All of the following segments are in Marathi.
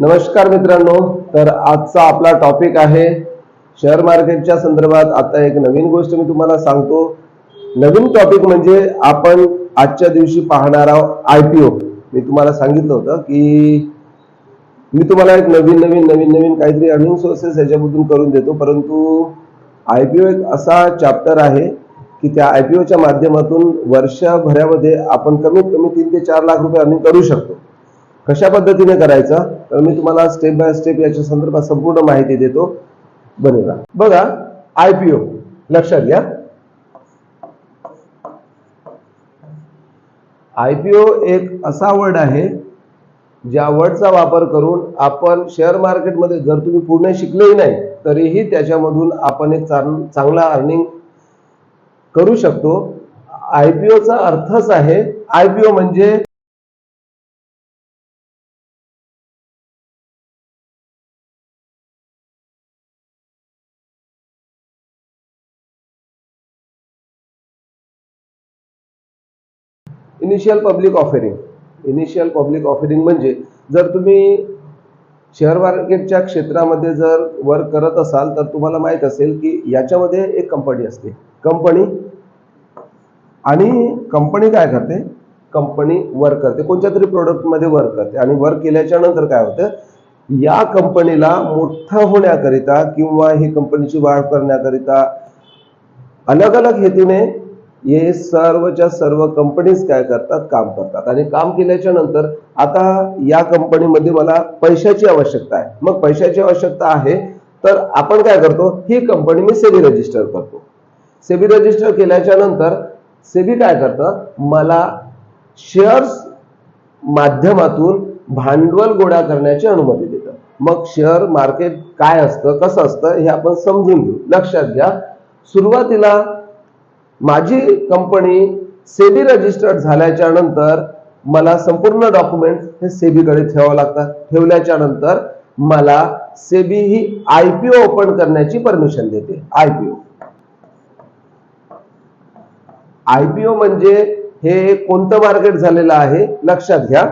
नमस्कार मित्रांनो, तर आजचा आपला टॉपिक आहे शेअर मार्केटच्या संदर्भात. आता एक नवीन गोष्ट मी तुम्हाला सांगतो. नवीन टॉपिक म्हणजे आपण आजच्या दिवशी पाहणार आहोत IPO. मी तुम्हाला सांगितलं होतं की मी तुम्हाला एक नवीन काहीतरी अर्निंग सोर्सेस याच्यामधून करून देतो, परंतु IPO एक असा चॅप्टर आहे की त्या IPOच्या माध्यमातून वर्षभरामध्ये आपण कमीत कमी 3 ते 4 लाख रुपये अर्निंग करू शकतो. कशा पद्धतीने करायचं तर मी तुम्हाला स्टेप बाय स्टेप याच्या संदर्भात संपूर्ण माहिती देतो. बघा IPO लक्षात घ्या. IPO एक असा वर्ड आहे ज्या वर्डचा वापर करून आपण शेअर मार्केटमध्ये जर तुम्ही पूर्ण शिकलेही नाही तरीही त्याच्यामधून आपण एक चांगला अर्निंग करू शकतो. IPOचा अर्थच आहे, IPO म्हणजे initial public offering. Initial public offering म्हणजे जर तुम्ही शेअर मार्केटच्या क्षेत्रामध्ये जर वर्क करत असाल तर तुम्हाला माहित असेल की याच्यामध्ये एक कंपनी असते. कंपनी काय करते? कंपनी वर्क करते, कोणत्या तरी प्रोडक्ट मध्ये वर्क करते आणि वर्क केल्याच्या नंतर काय होतं, या कंपनीला मोठं होण्याकरिता किंवा ही कंपनीची वाढ करण्याकरिता अलग अलग हेतूने हे सर्वच्या सर्व कंपनीज काय करतात, काम करतात. आणि काम केल्याच्या नंतर आता या कंपनीमध्ये मला पैशाची आवश्यकता आहे. मग पैशाची आवश्यकता आहे तर आपण काय करतो, ही कंपनी मी सेबी रजिस्टर करतो. सेबी रजिस्टर केल्याच्या नंतर सेबी काय करतं, मला शेअर्स माध्यमातून भांडवल गोळा करण्याची अनुमती देतं. मग शेअर मार्केट काय असतं, कसं असतं हे आपण समजून घेऊ. लक्षात घ्या, सुरुवातीला माझी कंपनी सेबी रजिस्टर्ड झाल्याच्या नंतर मला संपूर्ण डॉक्युमेंट हे सेबीकडे ठेवावं लागतात. ठेवल्याच्या नंतर मला सेबी ही IPO ओपन करण्याची परमिशन देते. IPO म्हणजे हे कोणतं मार्केट झालेलं आहे लक्षात घ्या.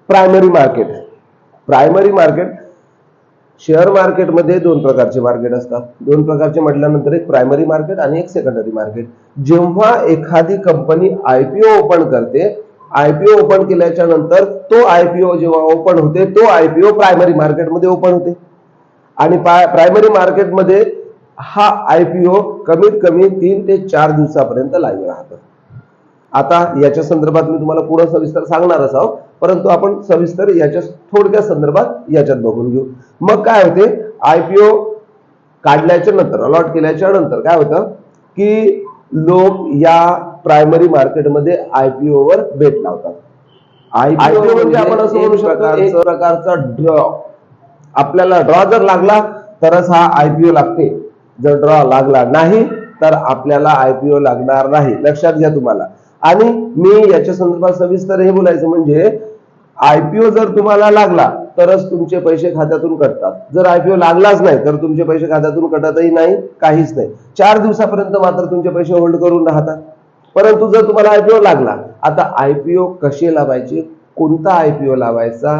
प्रायमरी मार्केट शेअर मार्केटमध्ये दोन प्रकारचे मार्केट असतात. दोन प्रकारचे म्हटल्यानंतर एक प्रायमरी मार्केट आणि एक सेकंडरी मार्केट. जेव्हा एखादी कंपनी IPO ओपन करते, IPO ओपन केल्याच्या नंतर तो IPO जेव्हा ओपन होते तो IPO प्रायमरी मार्केटमध्ये ओपन होते आणि प्रायमरी मार्केटमध्ये हा IPO कमीत कमी 3 ते 4 दिवसापर्यंत लाईव्ह राहतो. आता याच्या संदर्भात मी तुम्हाला पुढे सविस्तर सांगणारच आहोत, परंतु आपण सविस्तर याच्या थोडक्या संदर्भात याच्यात बघून घेऊ. मग काय होते, IPO काढल्याच्या नंतर अलॉट केल्याच्या नंतर काय होतं की लोक या प्रायमरी मार्केटमध्ये IPO वर बेट लावतात. IPO म्हणजे आपण असं म्हणू शकतो एक प्रकारचा ड्रॉ. आपल्याला ड्रॉ जर लागला तरच हा IPO लागते, जर ड्रॉ लागला नाही तर आपल्याला IPO लागणार नाही. लक्षात घ्या तुम्हाला. आणि मी याच्या संदर्भात सविस्तर हे बोलायचं म्हणजे IPO जर तुम्हाला लागला तरच तुमचे पैसे खात्यातून कटतात. जर IPO लागलाच नाही तर तुमचे पैसे खात्यातून कटतही नाही, काहीच नाही. 4 दिवसापर्यंत मात्र तुमचे पैसे होल्ड करून राहतात. परंतु जर तुम्हाला IPO लागला, आता IPO कसे लावायचे, कोणता IPO लावायचा,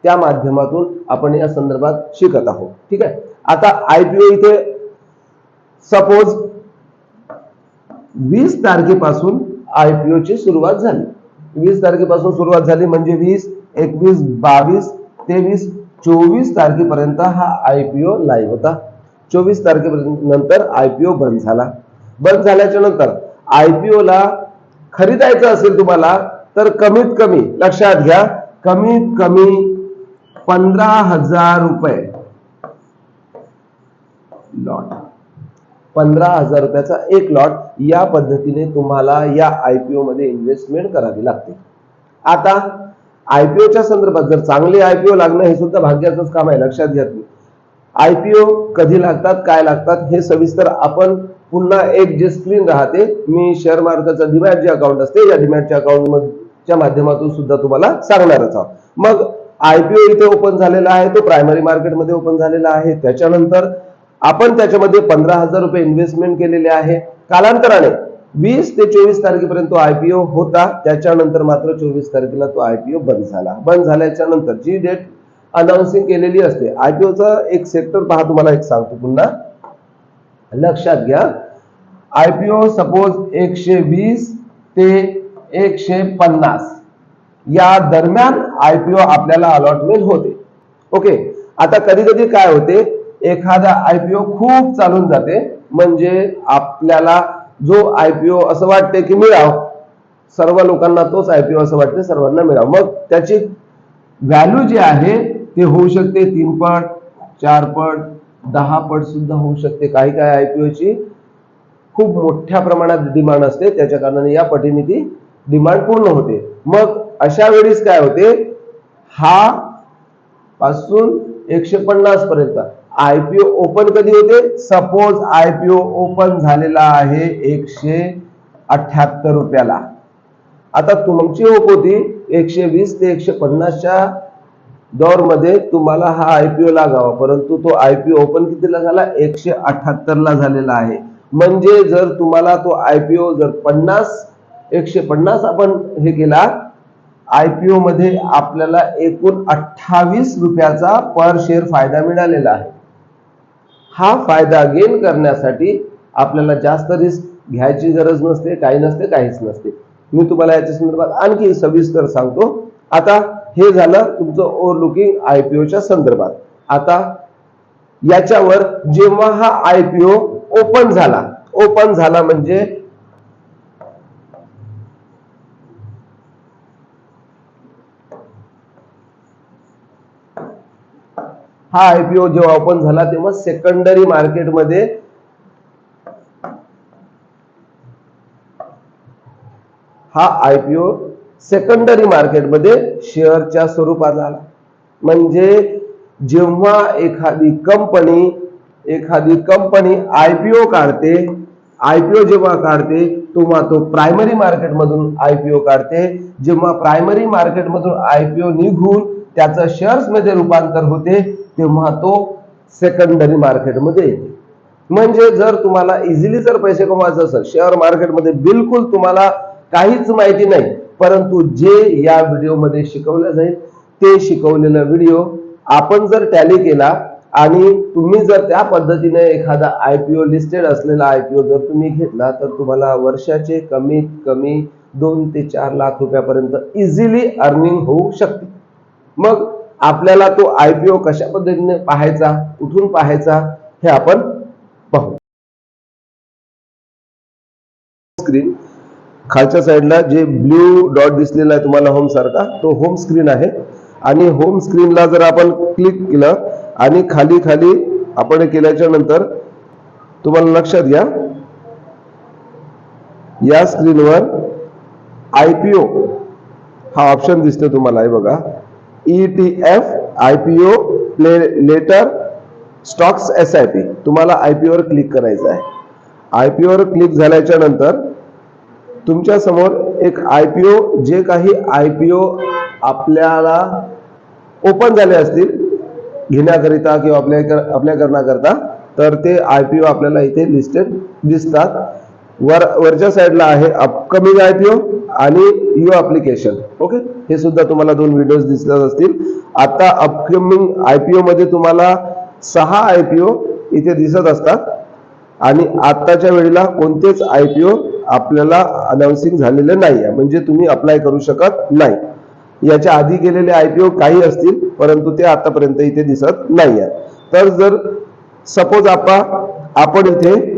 त्या माध्यमातून आपण या संदर्भात शिकत आहोत. ठीक आहे. आता IPO इथे सपोज 20 तारखेपासून IPO ची सुरुवात झाली. 20 तारखेपासून सुरुवात झाली म्हणजे 20, 21, 22, 23, 24 तारखेपर्यंत हा IPO लाईव्ह होता. 24 तारखेनंतर IPO बंद झाला. बंद झाल्याच्या नंतर IPO ला खरीदायचं असेल तुम्हाला तर कमीत कमी लक्षात घ्या, कमीत कमी 15,000 रुपये लॉट, 15,000 रुपयाचा एक लॉट, या पद्धतीने तुम्हाला या IPO मध्ये इन्व्हेस्टमेंट करावी लागते. आता IPOच्या संदर्भात जर चांगले IPO लागणं हे सुद्धा भाग्याचंच काम आहे. लक्षात घ्या तुम्ही. IPO कधी लागतात, काय लागतात हे सविस्तर आपण पुन्हा एक जे स्क्रीन राहते, मी शेअर मार्केटचं डीमॅट जे अकाउंट असते या डीमॅटच्या अकाउंटच्या माध्यमातून सुद्धा तुम्हाला सांगणारच आहोत. मग IPO इथे ओपन झालेला आहे, तो प्रायमरी मार्केटमध्ये ओपन झालेला आहे. त्याच्यानंतर आपण त्याच्यामध्ये 15,000 रुपये इन्व्हेस्टमेंट केलेले आहे. कालांतराने 20 ते 24 तारखेपर्यंत तो आयपीओ होता. त्याच्यानंतर मात्र 24 तारखेला तो आयपीओ बंद झाला. बंद झाल्याच्या नंतर जी डेट अनाउन्सिंग केलेली असते, आयपीओचा एक सेक्टर पहा, तुम्हाला एक सांगतो पुन्हा लक्षात घ्या. आयपीओ सपोज 120 ते 150 या दरम्यान आयपीओ आपल्याला अलॉटमेंट होते. ओके, आता कधी कधी काय होते, एखादा आयपीओ खूप चालून जाते, म्हणजे आपल्याला जो आयपीओ असं वाटते की मिळावं, सर्व लोकांना तोच आयपीओ असं वाटते सर्वांना मिळावं, मग त्याची व्हॅल्यू जी आहे ते होऊ शकते 3 पट, 4 पट, 10 पट सुद्धा होऊ शकते. काही काही आयपीओची खूप मोठ्या प्रमाणात डिमांड असते, त्याच्या कारणाने या पटीने ती डिमांड पूर्ण होते. मग अशा वेळेस काय होते, हा पासून 150 पर्यंत आयपीओ ओपन कधी होते, सपोज आयपीओ ओपन झालेला आहे 178 रुपयाला. आता तुमची होप होती 120 ते 150च्या दौर मध्ये तुम्हाला हा आयपीओ लागावा, परंतु तो आयपीओ ओपन कितीला झाला, 178 ला झालेला आहे. म्हणजे जर तुम्हाला तो आयपीओ जर 150 आपण हे केला, आयपीओ मध्ये आपल्याला एकूण 28 रुपयाचा पर शेअर फायदा मिळालेला आहे. हा फायदा गेन करण्यासाठी आपल्याला जास्त रिस्क घ्यायची गरज नसते, काही नसते, काहीच नसते. मी तुम्हाला याच्या संदर्भात आणखी सविस्तर सांगतो. आता हे झालं तुमचं ओव्हरलुकिंग आयपीओच्या संदर्भात. आता याच्यावर जेव्हा हा आयपीओ ओपन झाला म्हणजे हा आयपीओ जेव्हा ओपन झाला तेव्हा सेकंडरी मार्केटमध्ये हा आयपीओ सेकंडरी मार्केटमध्ये शेअरच्या स्वरूपात आला. म्हणजे जेव्हा एखादी कंपनी आयपीओ जेव्हा काढते तेव्हा तो प्रायमरी मार्केटमधून आयपीओ काढते. जेव्हा प्रायमरी मार्केटमधून आयपीओ निघून त्याचं शेअर्स मध्ये रूपांतर होते तेव्हा तो सेकंडरी मार्केटमध्ये येते. म्हणजे जर तुम्हाला इझिली जर पैसे कमवायचे असेल, शेअर मार्केटमध्ये बिलकुल तुम्हाला काहीच माहिती नाही, परंतु जे या व्हिडिओमध्ये शिकवलं जाईल ते शिकवलेला व्हिडिओ आपण जर टॅली केला आणि तुम्ही जर त्या पद्धतीने एखादा आयपीओ लिस्टेड असलेला आयपीओ जर तुम्ही घेतला तर तुम्हाला वर्षाचे कमीत कमी 2 ते 4 लाख रुपयापर्यंत इझिली अर्निंग होऊ शकते. मग आपल्याला तो आयपीओ कशा पद्धतीने पाहायचा, कुठून पाहायचा हे आपण पाहू. स्क्रीन खालच्या साईडला जे ब्ल्यू डॉट दिसलेला आहे तुम्हाला होम सारखा, तो होम स्क्रीन आहे. आणि होम स्क्रीनला जर आपण क्लिक केलं आणि खाली खाली आपण केल्याच्या नंतर तुम्हाला लक्षात घ्या, या स्क्रीनवर आयपीओ हा ऑप्शन दिसतो तुम्हाला, हे बघा, ETF IPO letter stocks SIP. तुम्हाला आयपीओ वर क्लिक करायचं आहे. आयपीओ वर क्लिक झाल्याच्या नंतर तुमच्या समोर एक आयपीओ, जे काही आयपीओ आपल्याला ओपन झाले असतील घेण्याकरिता किंवा अप्लाय करण्याकरता, तर ते आयपीओ आपल्याला इथे लिस्टेड दिसतात. वरच्या साईडला आहे अपकमिंग आयपीओ आणि यू ऍप्लिकेशन. ओके, हे सुद्धा तुम्हाला 2 व्हिडिओज दिसत असतील. आता अपकमिंग आयपीओ मध्ये तुम्हाला 6 आयपीओ इथे दिसत असतात आणि आताच्या वेळेला कोणतेच आयपीओ आपल्याला अनाउन्सिंग झालेले नाही आहे, म्हणजे तुम्ही अप्लाय करू शकत नाही. याच्या आधी केलेले आयपीओ काही असतील परंतु ते आतापर्यंत इथे दिसत नाही आहे. तर जर सपोज आपण इथे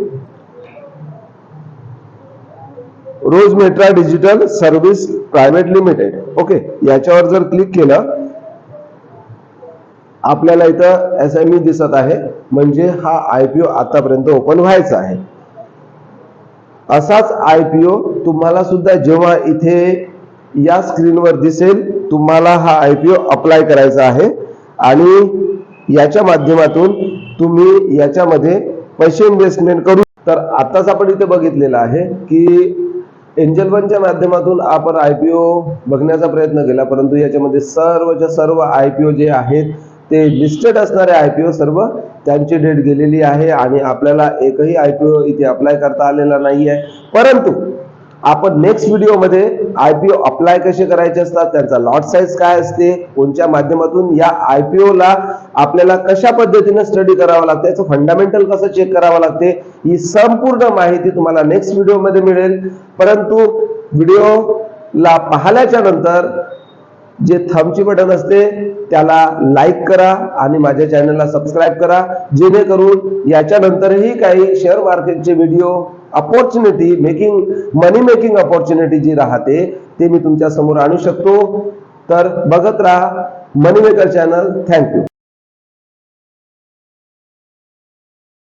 रोज मेट्रा digital service private limited, okay, याच्यावर जर क्लिक केलं आपल्याला इथं SME दिसत आहे, म्हणजे हा आयपीओ आतापर्यंत ओपन व्हायचा आहे. असाच आयपीओ तुम्हाला सुद्धा जेव्हा इथे या स्क्रीनवर दिसेल तुम्हाला हा आयपीओ अप्लाय करायचा आहे आणि याच्या माध्यमातून तुम्ही याच्यामध्ये पैसे इन्व्हेस्टमेंट करू. तर आताच आपण इथे बघितलेलं आहे की एंजल वनच्या माध्यमातून आपण आयपीओ बघण्याचा प्रयत्न केला, परंतु याच्यामध्ये सर्वच्या सर्व आयपीओ जे आहेत ते लिस्टेड असणारे आयपीओ सर्व त्यांची डेट गेलेली आहे आणि आपल्याला एकही IPO इथे अप्लाय करता आलेला नाहीये. परंतु आपण नेक्स्ट व्हिडिओमध्ये IPO अप्लाय कसे करायचे असतात, त्यांचा लॉट साईज काय असते, कोणत्या माध्यमातून या IPO ला आपल्याला कशा पद्धतीने स्टडी करावं लागतं, याचं फंडामेंटल कसं चेक करावं लागते, ही संपूर्ण माहिती तुम्हाला नेक्स्ट व्हिडिओमध्ये मिळेल. परंतु व्हिडिओला पाहिल्याच्या नंतर जे थंबची बटन असते त्याला लाईक करा आणि माझ्या चॅनलला सबस्क्राईब करा, जेणेकरून याच्यानंतरही काही शेअर मार्केटचे व्हिडिओ अपॉर्च्युनिटी मनी मेकिंग अपॉर्च्युनिटी जी राहते ते मी तुमच्या समोर आणू शकतो. तर बघत राहा मनी मेकर चॅनल. थँक्यू.